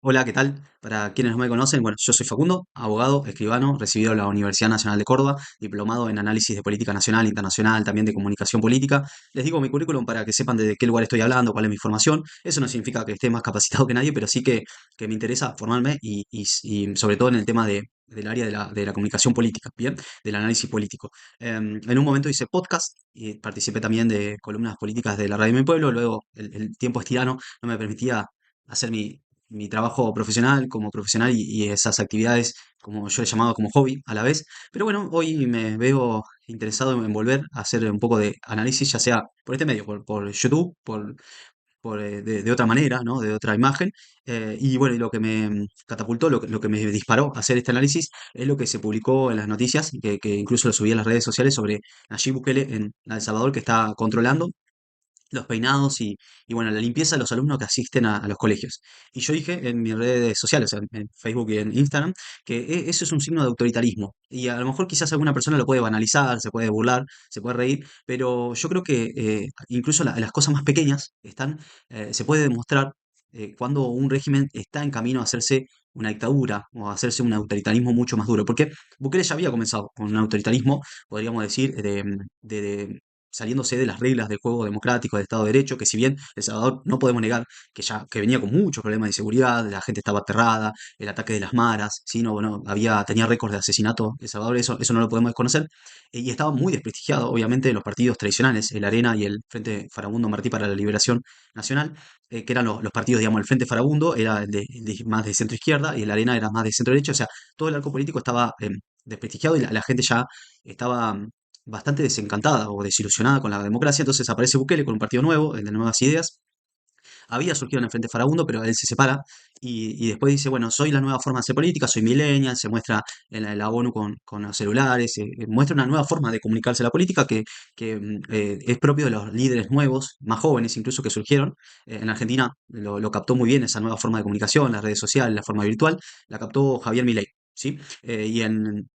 Hola, ¿qué tal? Para quienes no me conocen, bueno, yo soy Facundo, abogado, escribano, recibido en la Universidad Nacional de Córdoba, diplomado en análisis de política nacional, internacional, también de comunicación política. Les digo mi currículum para que sepan de qué lugar estoy hablando, cuál es mi formación. Eso no significa que esté más capacitado que nadie, pero sí que me interesa formarme y sobre todo en el tema del área de la comunicación política, ¿bien? Del análisis político. En un momento hice podcast y participé también de columnas políticas de la Radio Mi Pueblo, luego el tiempo es tirano, no me permitía hacer mi trabajo profesional como profesional y esas actividades, como yo he llamado como hobby a la vez. Pero bueno, hoy me veo interesado en volver a hacer un poco de análisis, ya sea por este medio, por YouTube, de otra manera, ¿no? De otra imagen. Y bueno, y lo que me catapultó, lo que me disparó a hacer este análisis es lo que se publicó en las noticias, que incluso lo subí a las redes sociales sobre Nayib Bukele en El Salvador, que está controlando los peinados y bueno, la limpieza de los alumnos que asisten a los colegios. Y yo dije en mis redes sociales, en Facebook y en Instagram, que eso es un signo de autoritarismo. Y a lo mejor quizás alguna persona lo puede banalizar, se puede burlar, se puede reír, pero yo creo que incluso las cosas más pequeñas se puede demostrar cuando un régimen está en camino a hacerse una dictadura o a hacerse un autoritarismo mucho más duro. Porque Bukele ya había comenzado con un autoritarismo, podríamos decir, de saliéndose de las reglas del juego democrático, del Estado de Derecho, que si bien El Salvador no podemos negar que venía con muchos problemas de seguridad, la gente estaba aterrada, el ataque de las maras, ¿sí? No, bueno, tenía récords de asesinato El Salvador, eso no lo podemos desconocer, y estaba muy desprestigiado, obviamente, los partidos tradicionales, el ARENA y el Frente Farabundo Martí para la Liberación Nacional, que eran los partidos, digamos, el Frente Farabundo era más de centro izquierda y el ARENA era más de centro derecho, o sea, todo el arco político estaba desprestigiado y la gente ya estaba bastante desencantada o desilusionada con la democracia, entonces aparece Bukele con un partido nuevo, el de Nuevas Ideas, había surgido en el Frente Farabundo, pero él se separa y después dice, bueno, soy la nueva forma de hacer política, soy millennial, se muestra en la ONU con los celulares, muestra una nueva forma de comunicarse la política que es propio de los líderes nuevos, más jóvenes incluso que surgieron. En Argentina lo captó muy bien esa nueva forma de comunicación, las redes sociales, la forma virtual, la captó Javier Milei. ¿Sí?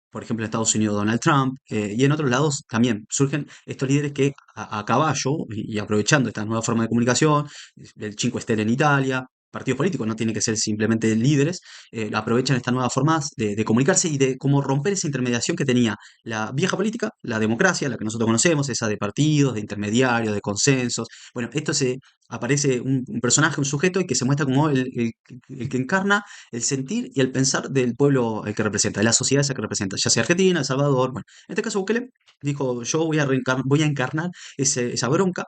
Por ejemplo, en Estados Unidos Donald Trump, y en otros lados también surgen estos líderes que a caballo y aprovechando esta nueva forma de comunicación, el Cinque Stelle en Italia, partidos políticos, no tiene que ser simplemente líderes, aprovechan estas nuevas formas de comunicarse y de cómo romper esa intermediación que tenía la vieja política, la democracia, la que nosotros conocemos, esa de partidos, de intermediarios, de consensos. Bueno, aparece un personaje, un sujeto, y que se muestra como el que encarna el sentir y el pensar del pueblo el que representa, de la sociedad esa que representa, ya sea Argentina, El Salvador. Bueno, en este caso Bukele dijo, yo voy a encarnar esa bronca,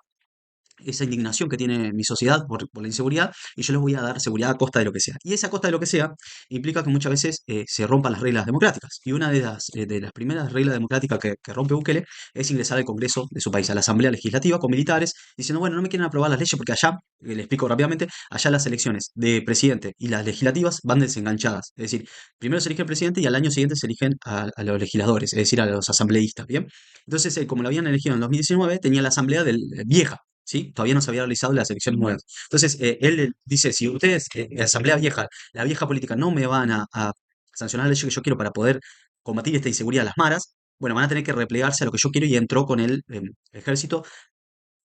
esa indignación que tiene mi sociedad por la inseguridad, y yo les voy a dar seguridad a costa de lo que sea. Y esa costa de lo que sea implica que muchas veces se rompan las reglas democráticas. Y una de las primeras reglas democráticas que rompe Bukele es ingresar al Congreso de su país, a la Asamblea Legislativa, con militares, diciendo, bueno, no me quieren aprobar las leyes porque allá, le explico rápidamente, allá las elecciones de presidente y las legislativas van desenganchadas. Es decir, primero se elige el presidente y al año siguiente se eligen a los legisladores, es decir, a los asambleístas, ¿bien? Entonces, como lo habían elegido en 2019, tenía la asamblea vieja, ¿sí? Todavía no se había realizado las elecciones nuevas. Entonces, él dice, si ustedes, Asamblea Vieja, la vieja política, no me van a sancionar la ley que yo quiero para poder combatir esta inseguridad de las maras, bueno, van a tener que replegarse a lo que yo quiero y entró con el ejército,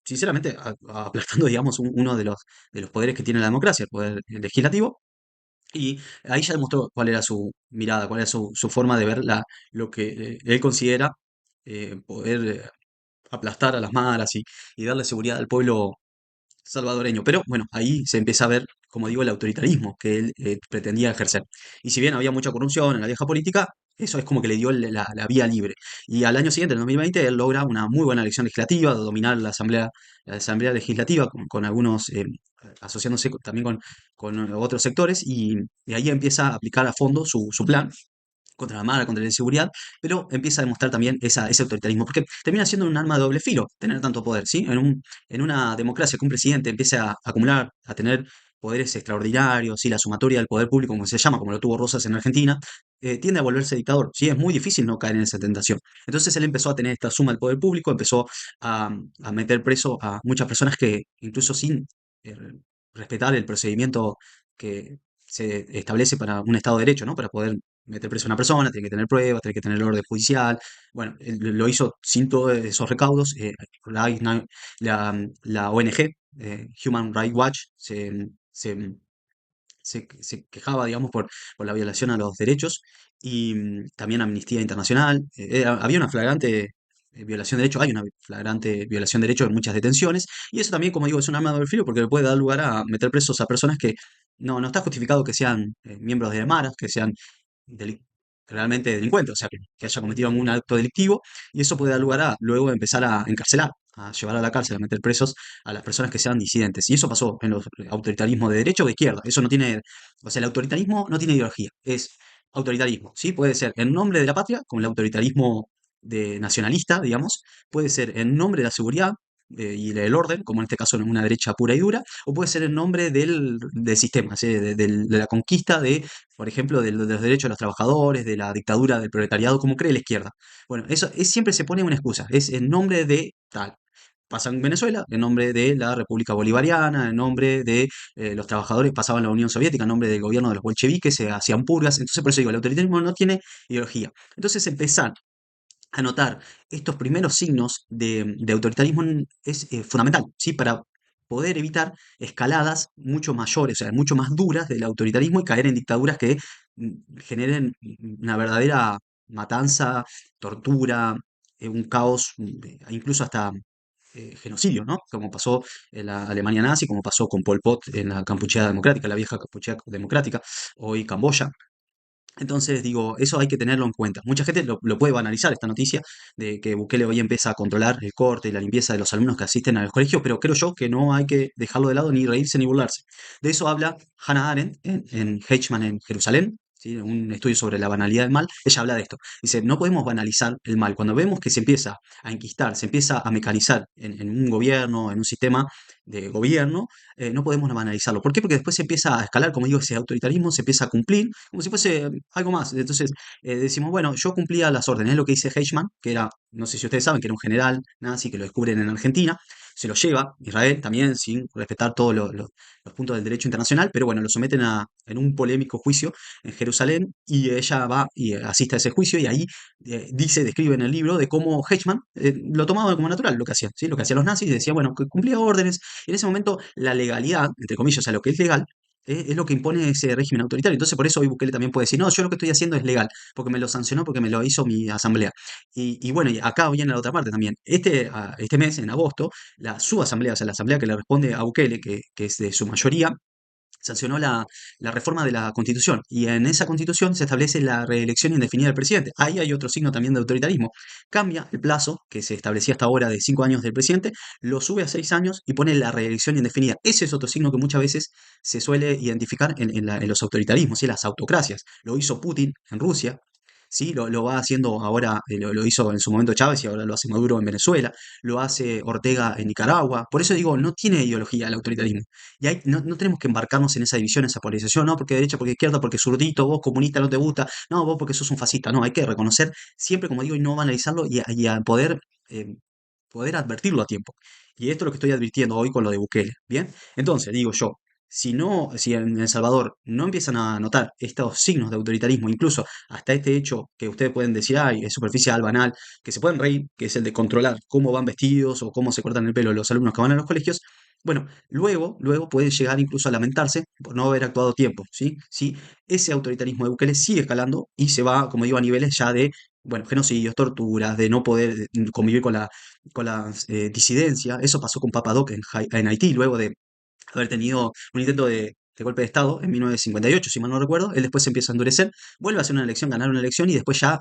sinceramente, aplastando, digamos, uno de los poderes que tiene la democracia, el poder legislativo, y ahí ya demostró cuál era su mirada, cuál era su forma de ver lo que él considera poder aplastar a las maras y darle seguridad al pueblo salvadoreño. Pero bueno, ahí se empieza a ver, como digo, el autoritarismo que él pretendía ejercer. Y si bien había mucha corrupción en la vieja política, eso es como que le dio la vía libre. Y al año siguiente, en 2020, él logra una muy buena elección legislativa, de dominar la asamblea legislativa con algunos, asociándose también con otros sectores, y ahí empieza a aplicar a fondo su plan contra la mala, contra la inseguridad, pero empieza a demostrar también ese autoritarismo, porque termina siendo un arma de doble filo tener tanto poder, ¿sí? En una democracia que un presidente empiece a acumular, a tener poderes extraordinarios, ¿sí? La sumatoria del poder público, como se llama, como lo tuvo Rosas en Argentina, tiende a volverse dictador, ¿sí? Es muy difícil no caer en esa tentación. Entonces él empezó a tener esta suma del poder público, empezó a meter preso a muchas personas que incluso sin eh, respetar el procedimiento que se establece para un Estado de Derecho, ¿no? Para poder meter preso a una persona, tiene que tener pruebas, tiene que tener el orden judicial. Bueno, él lo hizo sin todos esos recaudos. La ONG, Human Rights Watch, se se quejaba, digamos, por la violación a los derechos y también Amnistía Internacional. Había una flagrante violación de derechos, hay una flagrante violación de derechos en muchas detenciones y eso también, como digo, es un arma de doble filo porque le puede dar lugar a meter presos a personas que no está justificado que sean miembros de maras, que sean deli- realmente delincuentes, o sea, que haya cometido algún acto delictivo, y eso puede dar lugar a luego empezar a encarcelar, a llevar a la cárcel, a meter presos a las personas que sean disidentes. Y eso pasó en los autoritarismos de derecha o de izquierda. Eso no tiene, o sea, el autoritarismo no tiene ideología, es autoritarismo, ¿sí? Puede ser en nombre de la patria, como el autoritarismo de nacionalista, digamos, puede ser en nombre de la seguridad y del orden, como en este caso en una derecha pura y dura, o puede ser en nombre del sistema, ¿sí? De la conquista de por ejemplo, de los derechos de los trabajadores, de la dictadura del proletariado, como cree la izquierda. Bueno, eso siempre se pone una excusa, es en nombre de tal. Pasa en Venezuela, en nombre de la República Bolivariana, en nombre de los trabajadores, pasaba en la Unión Soviética, en nombre del gobierno de los bolcheviques, se hacían purgas. Entonces, por eso digo, el autoritarismo no tiene ideología. Entonces, empezar anotar estos primeros signos de autoritarismo es fundamental, ¿sí? Para poder evitar escaladas mucho mayores, o sea, mucho más duras del autoritarismo y caer en dictaduras que generen una verdadera matanza, tortura, un caos, incluso hasta genocidio, ¿no? Como pasó en la Alemania nazi, como pasó con Pol Pot en la Kampuchea democrática, la vieja Kampuchea democrática, hoy Camboya. Entonces, digo, eso hay que tenerlo en cuenta. Mucha gente lo puede banalizar esta noticia de que Bukele hoy empieza a controlar el corte y la limpieza de los alumnos que asisten a los colegios, pero creo yo que no hay que dejarlo de lado ni reírse ni burlarse. De eso habla Hannah Arendt en Heichmann en Jerusalén, ¿sí? Un estudio sobre la banalidad del mal. Ella habla de esto. Dice, no podemos banalizar el mal. Cuando vemos que se empieza a enquistar, se empieza a mecanizar en un gobierno, en un sistema de gobierno, no podemos banalizarlo. ¿Por qué? Porque después se empieza a escalar, como digo, ese autoritarismo se empieza a cumplir como si fuese algo más. Entonces decimos, bueno, yo cumplía las órdenes, es lo que dice Heichmann, que era, no sé si ustedes saben, que era un general nazi que lo descubren en Argentina, se lo lleva Israel también sin respetar todos los puntos del derecho internacional, pero bueno, lo someten en un polémico juicio en Jerusalén y ella va y asiste a ese juicio y ahí dice, describe en el libro de cómo Heichmann lo tomaba como natural lo que hacían, ¿sí? Lo que hacían los nazis, decía, bueno, que cumplía órdenes y en ese momento la legalidad, entre comillas, o sea, lo que es legal, es lo que impone ese régimen autoritario. Entonces, por eso hoy Bukele también puede decir, no, yo lo que estoy haciendo es legal, porque me lo sancionó, porque me lo hizo mi asamblea. Y bueno, y acá viene la otra parte también. Este mes, en agosto, su asamblea, o sea, la asamblea que le responde a Bukele, que es de su mayoría, sancionó la reforma de la Constitución y en esa Constitución se establece la reelección indefinida del presidente. Ahí hay otro signo también de autoritarismo. Cambia el plazo que se establecía hasta ahora de 5 años del presidente, lo sube a 6 años y pone la reelección indefinida. Ese es otro signo que muchas veces se suele identificar en los autoritarismos y en las autocracias. Lo hizo Putin en Rusia. Sí, lo va haciendo ahora, lo hizo en su momento Chávez y ahora lo hace Maduro en Venezuela, lo hace Ortega en Nicaragua. Por eso digo, no tiene ideología el autoritarismo. Y ahí no tenemos que embarcarnos en esa división, esa polarización, no, porque derecha, porque izquierda, porque zurdito, vos comunista no te gusta, no, vos porque sos un fascista. No, hay que reconocer siempre, como digo, y no banalizarlo y a poder advertirlo a tiempo. Y esto es lo que estoy advirtiendo hoy con lo de Bukele. Bien, entonces digo yo, si en El Salvador no empiezan a notar estos signos de autoritarismo, incluso hasta este hecho que ustedes pueden decir, ay, es superficial, banal, que se pueden reír, que es el de controlar cómo van vestidos o cómo se cortan el pelo los alumnos que van a los colegios, bueno, luego puede llegar incluso a lamentarse por no haber actuado a tiempo, ¿sí? Si ese autoritarismo de Bukele sigue escalando y se va, como digo, a niveles ya de, bueno, genocidios, torturas, de no poder convivir con la disidencia. Eso pasó con Papadoc en Haití, luego de haber tenido un intento de golpe de Estado en 1958, si mal no recuerdo. Él después se empieza a endurecer, vuelve a hacer una elección, ganar una elección y después ya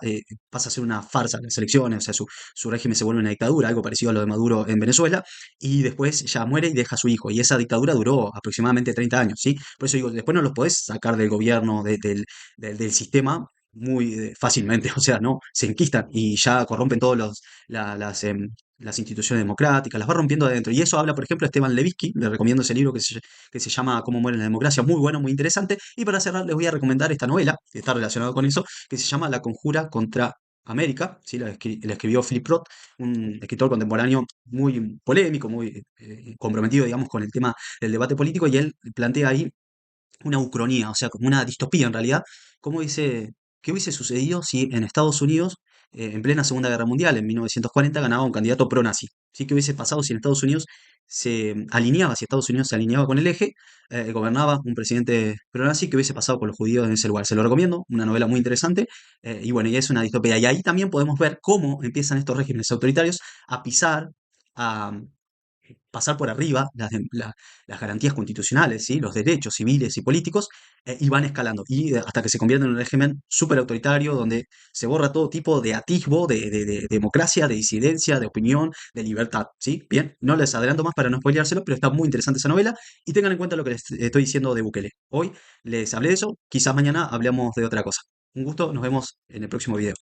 pasa a ser una farsa las elecciones, o sea, su régimen se vuelve una dictadura, algo parecido a lo de Maduro en Venezuela, y después ya muere y deja a su hijo. Y esa dictadura duró aproximadamente 30 años, ¿sí? Por eso digo, después no los podés sacar del gobierno, del sistema muy fácilmente, o sea, no, se enquistan y ya corrompen todos las instituciones democráticas, las va rompiendo de adentro. Y eso habla, por ejemplo, Esteban Levitsky, le recomiendo ese libro que se llama Cómo muere la democracia, muy bueno, muy interesante. Y para cerrar, les voy a recomendar esta novela, que está relacionada con eso, que se llama La Conjura contra América, ¿sí? La escribió Philip Roth, un escritor contemporáneo muy polémico, muy comprometido, digamos, con el tema del debate político, y él plantea ahí una ucronía, o sea, como una distopía en realidad, como dice, ¿qué hubiese sucedido si en Estados Unidos en plena Segunda Guerra Mundial, en 1940, ganaba un candidato pro-nazi. ¿Sí? ¿Qué hubiese pasado si en Estados Unidos se alineaba, si Estados Unidos se alineaba con el eje, gobernaba un presidente pro-nazi? ¿Qué hubiese pasado con los judíos en ese lugar? Se lo recomiendo, una novela muy interesante, y bueno, y es una distopía. Y ahí también podemos ver cómo empiezan estos regímenes autoritarios a pisar, a pasar por arriba las garantías constitucionales, ¿sí? Los derechos civiles y políticos, y van escalando, y hasta que se convierte en un régimen súper autoritario donde se borra todo tipo de atisbo de democracia, de disidencia, de opinión, de libertad. ¿Sí? Bien, no les adelanto más para no spoileárselo, pero está muy interesante esa novela, y tengan en cuenta lo que les estoy diciendo de Bukele. Hoy les hablé de eso, quizás mañana hablemos de otra cosa. Un gusto, nos vemos en el próximo video.